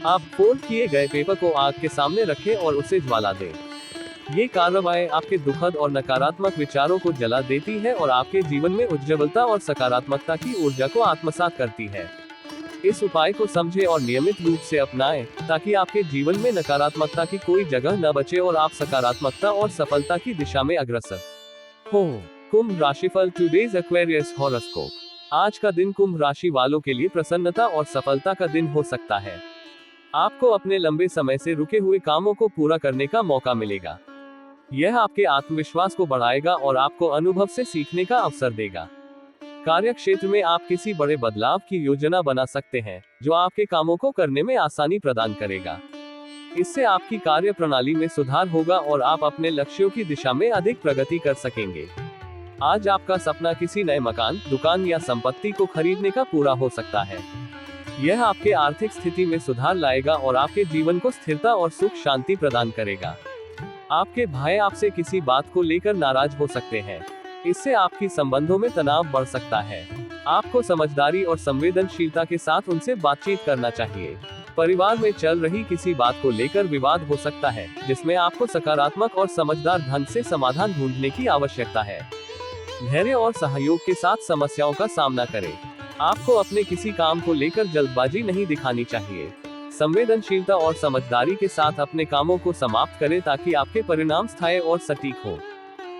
आप फोल्ड किए गए पेपर को आग के सामने रखें और उसे ज्वाला दें। ये कार्रवाई आपके दुखद और नकारात्मक विचारों को जला देती है और आपके जीवन में उज्ज्वलता और सकारात्मकता की ऊर्जा को आत्मसात करती है। इस उपाय को समझें और नियमित रूप से अपनाएं ताकि आपके जीवन में नकारात्मकता की कोई जगह न बचे और आप सकारात्मकता और सफलता की दिशा में अग्रसर हो। कुंभ राशिफल टुडेज एक्वेरियस हॉरोस्कोप। आज का दिन कुंभ राशि वालों के लिए प्रसन्नता और सफलता का दिन हो सकता है। आपको अपने लंबे समय से रुके हुए कामों को पूरा करने का मौका मिलेगा। यह आपके आत्मविश्वास को बढ़ाएगा और आपको अनुभव से सीखने का अवसर देगा। कार्य क्षेत्र में आप किसी बड़े बदलाव की योजना बना सकते हैं, जो आपके कामों को करने में आसानी प्रदान करेगा। इससे आपकी कार्य प्रणाली में सुधार होगा और आप अपने लक्ष्यों की दिशा में अधिक प्रगति कर सकेंगे। आज आपका सपना किसी नए मकान, दुकान या संपत्ति को खरीदने का पूरा हो सकता है। यह आपके आर्थिक स्थिति में सुधार लाएगा और आपके जीवन को स्थिरता और सुख शांति प्रदान करेगा। आपके भाई आपसे किसी बात को लेकर नाराज हो सकते हैं। इससे आपकी संबंधों में तनाव बढ़ सकता है। आपको समझदारी और संवेदनशीलता के साथ उनसे बातचीत करना चाहिए। परिवार में चल रही किसी बात को लेकर विवाद हो सकता है, जिसमें आपको सकारात्मक और समझदार ढंग से समाधान ढूंढने की आवश्यकता है। धैर्य और सहयोग के साथ समस्याओं का सामना करें। आपको अपने किसी काम को लेकर जल्दबाजी नहीं दिखानी चाहिए। संवेदनशीलता और समझदारी के साथ अपने कामों को समाप्त करें ताकि आपके परिणाम स्थायी और सटीक हो।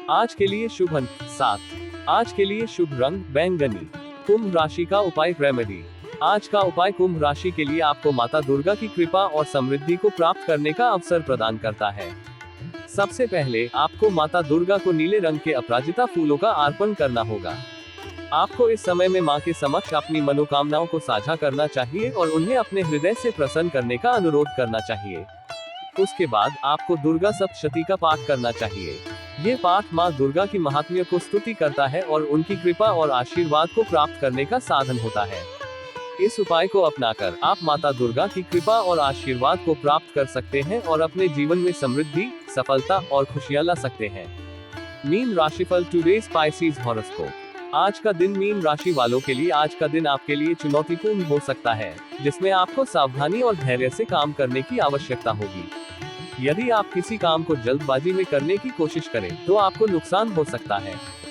आज के लिए शुभ अंक 7। आज के लिए शुभ रंग बैंगनी। कुंभ राशि का उपाय रेमेडी। आज का उपाय कुंभ राशि के लिए आपको माता दुर्गा की कृपा और समृद्धि को प्राप्त करने का अवसर प्रदान करता है। सबसे पहले आपको माता दुर्गा को नीले रंग के अपराजिता फूलों का अर्पण करना होगा। आपको इस समय में मां के समक्ष अपनी मनोकामनाओं को साझा करना चाहिए और उन्हें अपने हृदय से प्रसन्न करने का अनुरोध करना चाहिए। उसके बाद आपको दुर्गा सप्तशती का पाठ करना चाहिए। ये पाठ मां दुर्गा की महात्म्य को स्तुति करता है और उनकी कृपा और आशीर्वाद को प्राप्त करने का साधन होता है। इस उपाय को अपनाकर आप माता दुर्गा की कृपा और आशीर्वाद को प्राप्त कर सकते हैं और अपने जीवन में समृद्धि, सफलता और खुशियां ला सकते हैं। मीन राशिफल टुडेज स्पाइसीज हॉरोस्कोप। आज का दिन मीन राशि वालों के लिए आज का दिन आपके लिए चुनौतीपूर्ण हो सकता है, जिसमें आपको सावधानी और धैर्य से काम करने की आवश्यकता होगी। यदि आप किसी काम को जल्दबाजी में करने की कोशिश करें, तो आपको नुकसान हो सकता है।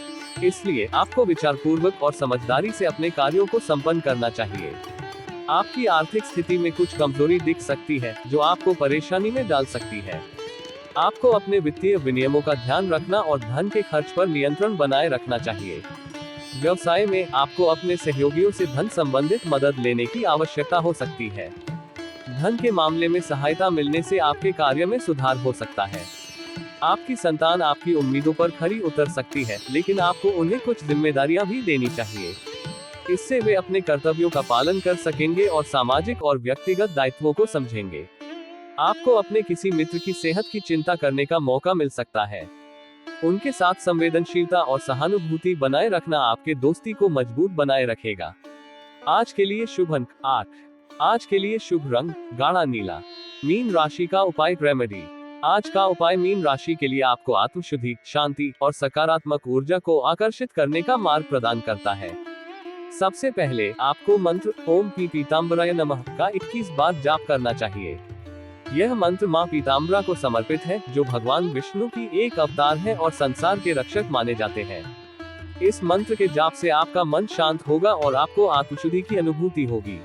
इसलिए आपको विचारपूर्वक और समझदारी से अपने कार्यों को संपन्न करना चाहिए। आपकी आर्थिक स्थिति में कुछ कमजोरी दिख सकती है, जो आपको परेशानी में डाल सकती है। आपको अपने वित्तीय विनियमों का ध्यान रखना और धन के खर्च पर नियंत्रण बनाए रखना चाहिए। व्यवसाय में आपको अपने सहयोगियों से धन संबंधित मदद लेने की आवश्यकता हो सकती है। धन के मामले में सहायता मिलने से आपके कार्य में सुधार हो सकता है। आपकी संतान आपकी उम्मीदों पर खरी उतर सकती है, लेकिन आपको उन्हें कुछ जिम्मेदारियां भी देनी चाहिए। इससे वे अपने कर्तव्यों का पालन कर सकेंगे और सामाजिक और व्यक्तिगत दायित्वों को समझेंगे। आपको अपने किसी मित्र की सेहत की चिंता करने का मौका मिल सकता है। उनके साथ संवेदनशीलता और सहानुभूति बनाए रखना आपके दोस्ती को मजबूत बनाए रखेगा। आज के लिए शुभ अंक 8। आज के लिए शुभ रंग गाढ़ा नीला। मीन राशि का उपाय रेमेडी। आज का उपाय मीन राशि के लिए आपको आत्मशुद्धि, शांति और सकारात्मक ऊर्जा को आकर्षित करने का मार्ग प्रदान करता है। सबसे पहले आपको मंत्र ओम पीताम्बराय नमः का 21 बार जाप करना चाहिए। यह मंत्र मां पीताम्बरा को समर्पित है, जो भगवान विष्णु की एक अवतार है और संसार के रक्षक माने जाते हैं। इस मंत्र के जाप से आपका मन शांत होगा और आपको आत्मशुद्धि की अनुभूति होगी।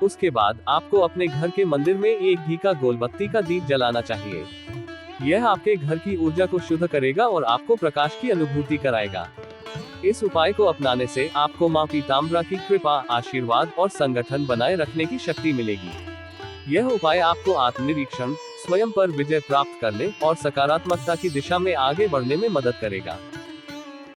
उसके बाद आपको अपने घर के मंदिर में एक घी का गोलबत्ती का दीप जलाना चाहिए। यह आपके घर की ऊर्जा को शुद्ध करेगा और आपको प्रकाश की अनुभूति कराएगा। इस उपाय को अपनाने से आपको मां पीताम्बरा की कृपा, आशीर्वाद और संगठन बनाए रखने की शक्ति मिलेगी। यह उपाय आपको आत्मनिरीक्षण, स्वयं पर विजय प्राप्त करने और सकारात्मकता की दिशा में आगे बढ़ने में मदद करेगा।